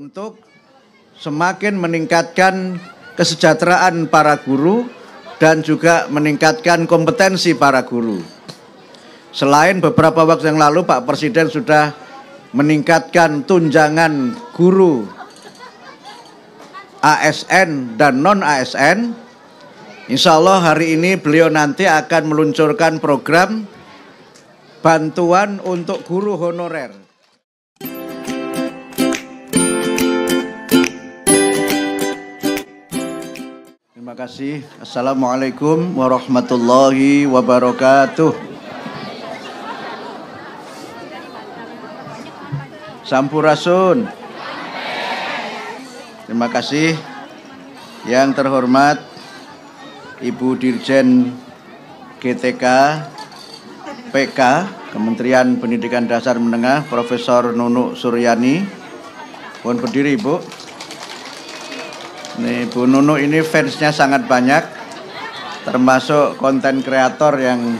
untuk semakin meningkatkan kesejahteraan para guru dan juga meningkatkan kompetensi para guru. Selain beberapa waktu yang lalu Pak Presiden sudah meningkatkan tunjangan guru ASN dan non-ASN, insya Allah hari ini beliau nanti akan meluncurkan program bantuan untuk guru honorer. Terima kasih. Assalamualaikum warahmatullahi wabarakatuh. Sampurasun. Terima kasih. Yang terhormat Ibu Dirjen GTK PK Kementerian Pendidikan Dasar Menengah Profesor Nunuk Suryani. Mohon berdiri Ibu. Nih, Bu Nunuk ini fansnya sangat banyak, termasuk konten kreator yang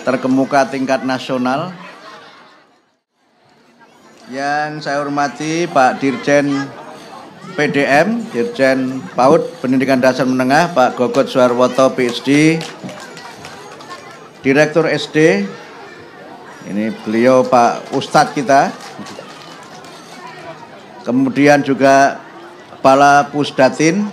terkemuka tingkat nasional. Yang saya hormati Pak Dirjen PDM, Dirjen PAUD Pendidikan Dasar Menengah, Pak Gogot Suharwoto PhD, Direktur SD, ini beliau Pak Ustadz kita, kemudian juga Kepala Pusdatin,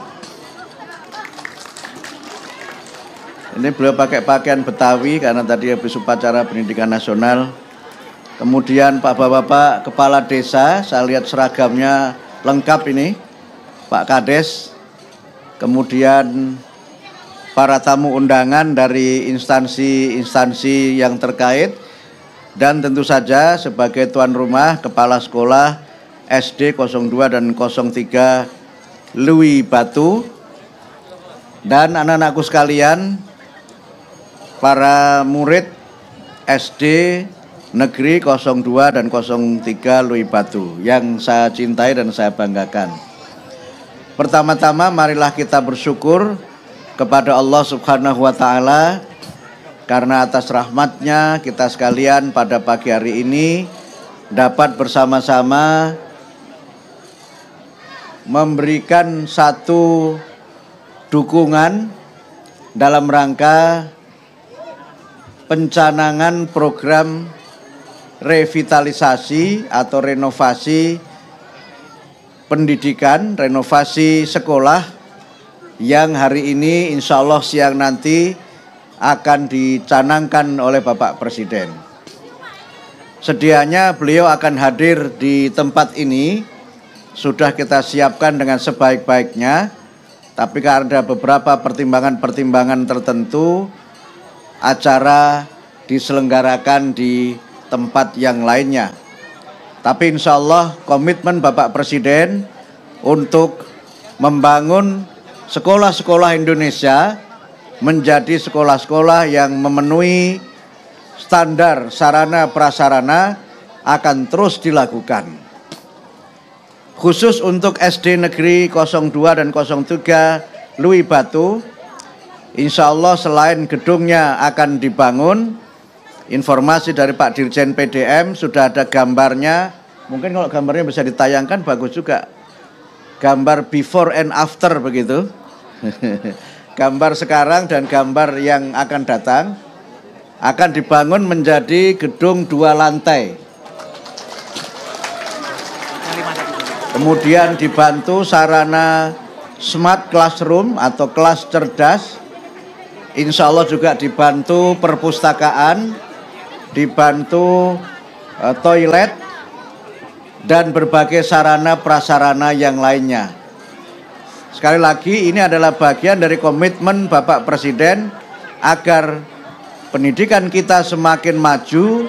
ini beliau pakai pakaian Betawi karena tadi habis upacara pendidikan nasional. Kemudian Pak Bapak Kepala Desa, saya lihat seragamnya lengkap ini, Pak Kades. Kemudian para tamu undangan dari instansi-instansi yang terkait, dan tentu saja sebagai tuan rumah Kepala Sekolah SD 02 dan 03 Lui Batu, dan anak-anakku sekalian, para murid SD Negeri 02 dan 03 Lui Batu yang saya cintai dan saya banggakan. Pertama-tama marilah kita bersyukur kepada Allah Subhanahu wa Ta'ala karena atas rahmatnya kita sekalian pada pagi hari ini dapat bersama-sama memberikan satu dukungan dalam rangka pencanangan program revitalisasi atau renovasi pendidikan, renovasi sekolah yang hari ini insya Allah siang nanti akan dicanangkan oleh Bapak Presiden. Sedianya beliau akan hadir di tempat ini, sudah kita siapkan dengan sebaik-baiknya, tapi karena ada beberapa pertimbangan-pertimbangan tertentu, acara diselenggarakan di tempat yang lainnya. Tapi insya Allah komitmen Bapak Presiden untuk membangun sekolah-sekolah Indonesia menjadi sekolah-sekolah yang memenuhi standar sarana prasarana akan terus dilakukan. Khusus untuk SD Negeri 02 dan 03 Lui Batu, insya Allah selain gedungnya akan dibangun, informasi dari Pak Dirjen PDM sudah ada gambarnya. Mungkin kalau gambarnya bisa ditayangkan bagus juga. Gambar before and after begitu. Gambar sekarang dan gambar yang akan datang. Akan dibangun menjadi gedung 2 lantai. Kemudian dibantu sarana smart classroom atau kelas cerdas. Insya Allah juga dibantu perpustakaan, dibantu toilet, dan berbagai sarana prasarana yang lainnya. Sekali lagi ini adalah bagian dari komitmen Bapak Presiden agar pendidikan kita semakin maju,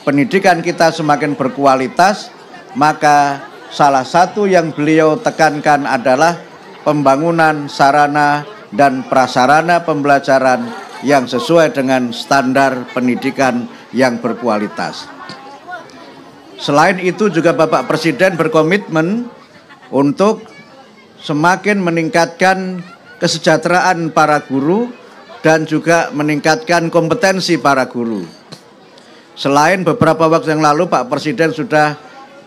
pendidikan kita semakin berkualitas, maka salah satu yang beliau tekankan adalah pembangunan sarana dan prasarana pembelajaran yang sesuai dengan standar pendidikan yang berkualitas. Selain itu juga Bapak Presiden berkomitmen untuk semakin meningkatkan kesejahteraan para guru dan juga meningkatkan kompetensi para guru. Selain beberapa waktu yang lalu Pak Presiden sudah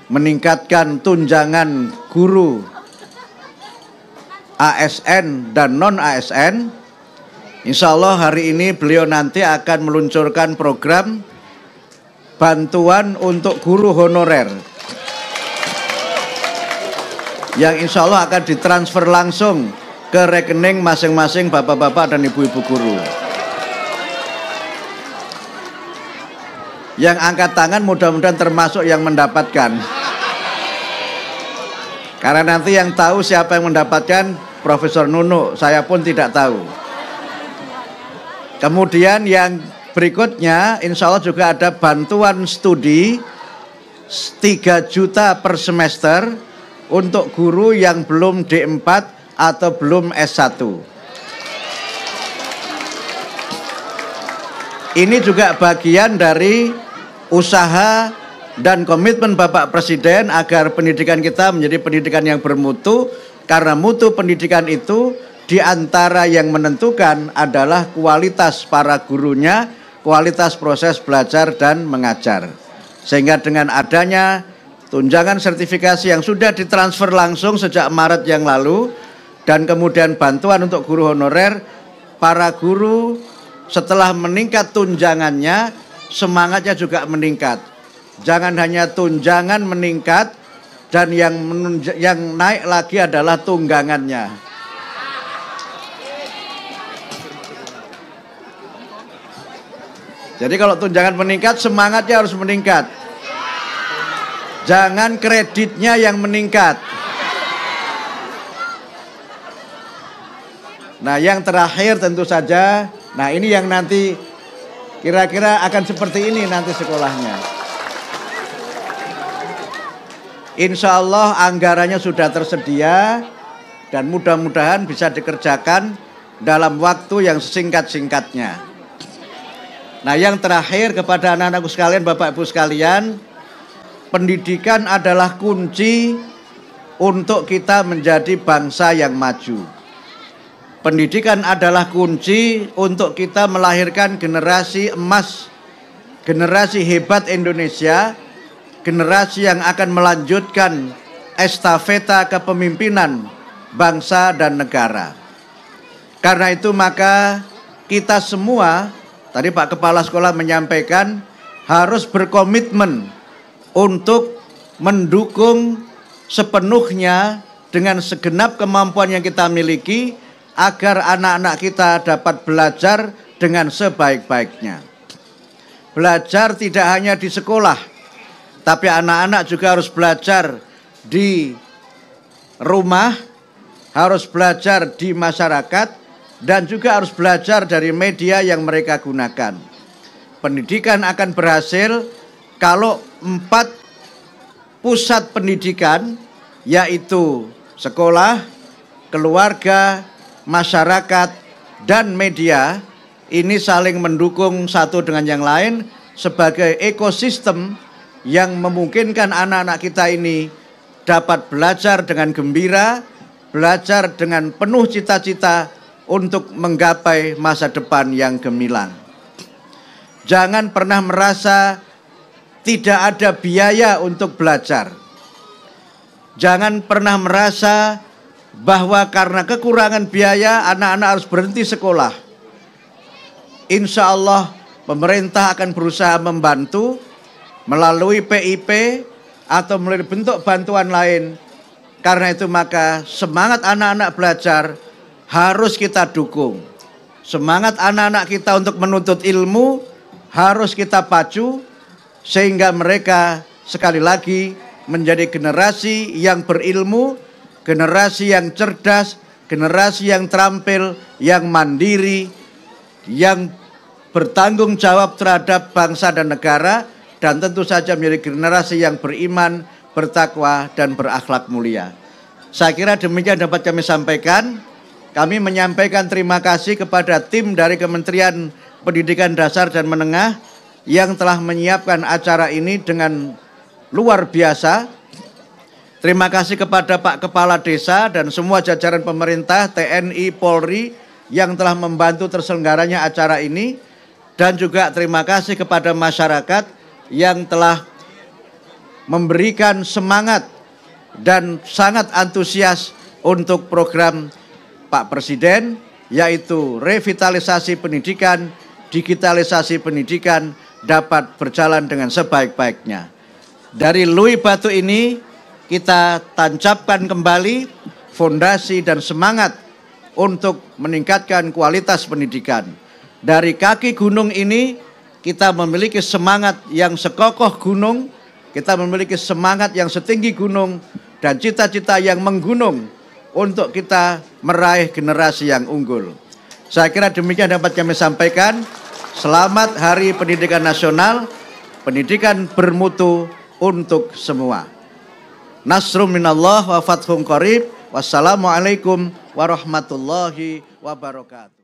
meningkatkan tunjangan guru ASN dan non-ASN. Insya Allah hari ini beliau nanti akan meluncurkan program bantuan untuk guru honorer yang insya Allah akan ditransfer langsung ke rekening masing-masing bapak-bapak dan ibu-ibu guru. Yang angkat tangan mudah-mudahan termasuk yang mendapatkan. Karena nanti yang tahu siapa yang mendapatkan Profesor Nunu, saya pun tidak tahu. Kemudian yang berikutnya insya Allah juga ada bantuan studi 3 juta per semester untuk guru yang belum D4 atau belum S1. Ini juga bagian dari usaha dan komitmen Bapak Presiden agar pendidikan kita menjadi pendidikan yang bermutu, karena mutu pendidikan itu diantara yang menentukan adalah kualitas para gurunya, kualitas proses belajar dan mengajar. Sehingga dengan adanya tunjangan sertifikasi yang sudah ditransfer langsung sejak Maret yang lalu, dan kemudian bantuan untuk guru honorer, para guru setelah meningkat tunjangannya, semangatnya juga meningkat. Jangan hanya tunjangan meningkat, dan yang naik lagi adalah tunggangannya. Jadi kalau tunjangan meningkat, semangatnya harus meningkat. Jangan kreditnya yang meningkat. Nah, yang terakhir tentu saja, nah ini yang nanti kira-kira akan seperti ini nanti sekolahnya. Insya Allah anggarannya sudah tersedia dan mudah-mudahan bisa dikerjakan dalam waktu yang sesingkat-singkatnya. Nah, yang terakhir kepada anak-anakku sekalian, Bapak Ibu sekalian, pendidikan adalah kunci untuk kita menjadi bangsa yang maju. Pendidikan adalah kunci untuk kita melahirkan generasi emas, generasi hebat Indonesia, generasi yang akan melanjutkan estafeta kepemimpinan bangsa dan negara. Karena itu maka kita semua, tadi Pak Kepala Sekolah menyampaikan, harus berkomitmen untuk mendukung sepenuhnya dengan segenap kemampuan yang kita miliki agar anak-anak kita dapat belajar dengan sebaik-baiknya. Belajar tidak hanya di sekolah, tapi anak-anak juga harus belajar di rumah, harus belajar di masyarakat, dan juga harus belajar dari media yang mereka gunakan. Pendidikan akan berhasil kalau 4 pusat pendidikan, yaitu sekolah, keluarga, masyarakat, dan media, ini saling mendukung satu dengan yang lain sebagai ekosistem yang memungkinkan anak-anak kita ini dapat belajar dengan gembira, belajar dengan penuh cita-cita untuk menggapai masa depan yang gemilang. Jangan pernah merasa tidak ada biaya untuk belajar. Jangan pernah merasa bahwa karena kekurangan biaya anak-anak harus berhenti sekolah. Insya Allah pemerintah akan berusaha membantu melalui PIP atau melalui bentuk bantuan lain. Karena itu maka semangat anak-anak belajar harus kita dukung. Semangat anak-anak kita untuk menuntut ilmu harus kita pacu, sehingga mereka sekali lagi menjadi generasi yang berilmu, generasi yang cerdas, generasi yang terampil, yang mandiri, yang bertanggung jawab terhadap bangsa dan negara, dan tentu saja menjadi generasi yang beriman, bertakwa, dan berakhlak mulia. Saya kira demikian dapat kami sampaikan. Kami menyampaikan terima kasih kepada tim dari Kementerian Pendidikan Dasar dan Menengah yang telah menyiapkan acara ini dengan luar biasa. Terima kasih kepada Pak Kepala Desa dan semua jajaran pemerintah, TNI, Polri yang telah membantu terselenggaranya acara ini. Dan juga terima kasih kepada masyarakat yang telah memberikan semangat dan sangat antusias untuk program Pak Presiden, yaitu revitalisasi pendidikan, digitalisasi pendidikan dapat berjalan dengan sebaik-baiknya. Dari Lui Batu ini kita tancapkan kembali fondasi dan semangat untuk meningkatkan kualitas pendidikan. Dari kaki gunung ini kita memiliki semangat yang sekokoh gunung, kita memiliki semangat yang setinggi gunung, dan cita-cita yang menggunung untuk kita meraih generasi yang unggul. Saya kira demikian dapat kami sampaikan. Selamat Hari Pendidikan Nasional, pendidikan bermutu untuk semua. Nasrum minallah wa fathun qarib. Wassalamualaikum warahmatullahi wabarakatuh.